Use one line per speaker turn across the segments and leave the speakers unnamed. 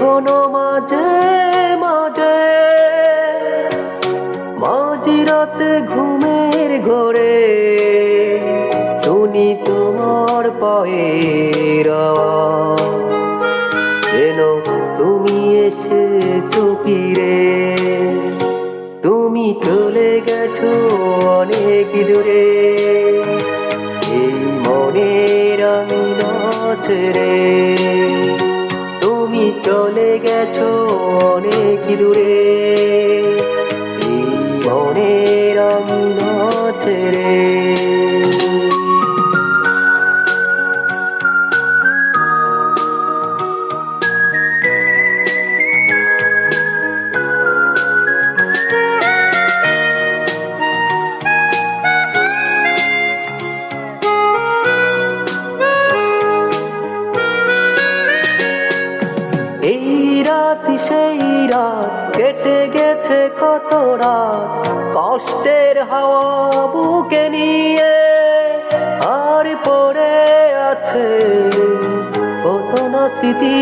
এখনো মাঝে মাঝে মাঝরাতে ঘুমের ঘরে শুনি তোমার পায়ের আওয়াজ, যেন তুমি এসেছো ফিরে। তুমি চলে গেছো অনেক দূরে, এই মনের আঙিনা ছেড়ে। তুমি চলে গেছো অনেক দূরে, এই মনের আঙিনা ছেড়ে। এই রাত সেই রাত কেটে গেছে কত রাত, কষ্টের হাওয়া বুকে নিয়ে। আর পড়ে আছে কত না স্মৃতি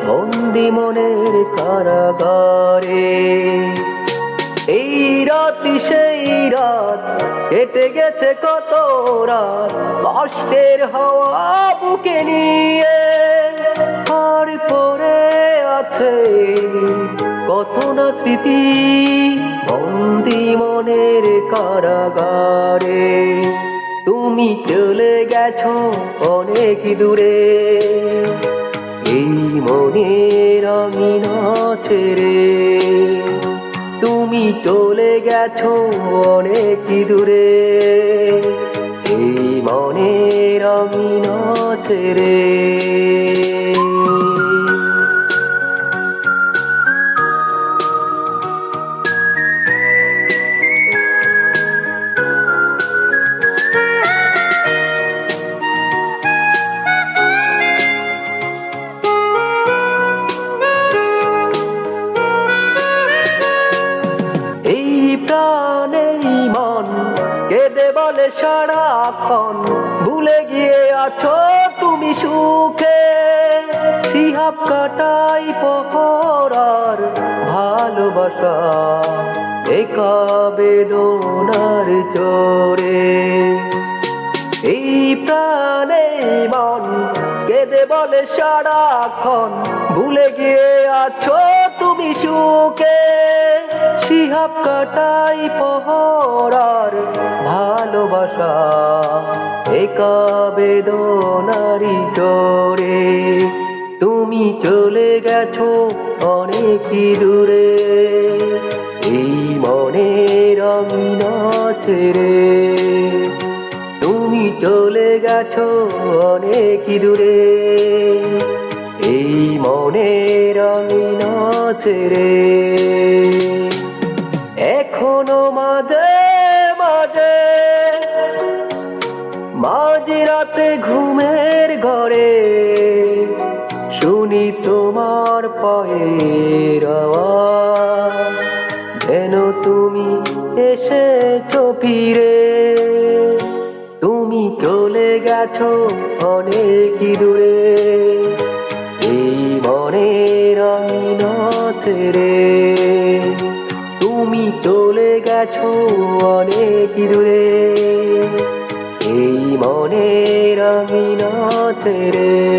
বন্দি মনের কারাগারে। এই রাত সেই রাত কেটে গেছে কত রাত, কষ্টের হাওয়া বুকে নিয়ে। আর পড়ে আছে কত না স্মৃতি বন্দি মনের কারাগারে। তুমি চলে গেছো অনেক দূরে, এই মনের আঙিনা ছেড়ে। তুমি চলে গেছো অনেক দূরে, এই মনের আঙিনা ছেড়ে। এই প্রাণে মন কেঁদে বলে সারাক্ষণ, ভুলে গিয়ে আছো তুমি সুখে। শিহাব কাটাই পহরার ভালোবাসা একা বেদনার জোরে। এই প্রাণে মন কেঁদে বলে সারাক্ষণ, ভুলে গিয়ে আছো তুমি সুখে। শিহাব কাটাই পহরার ভালোবাসা একা বেদনারি জোরে। তুমি চলে গেছো অনেক দূরে, এই মনের আঙিনা ছেড়ে। তুমি চলে গেছো অনেক দূরে, এই মনের আঙিনা ছেড়ে। এখনো মাঝে মাঝে মাঝরাতে ঘুমের ঘরে শুনি তোমার পায়ের আওয়াজ, যেন তুমি এসেছো ফিরে। তুমি চলে গেছো অনেক দূরে, এই মনের আঙিনা ছেড়ে। তুমি চলে গেছো অনেক দূরে, এই মনের আঙিনা ছেড়ে।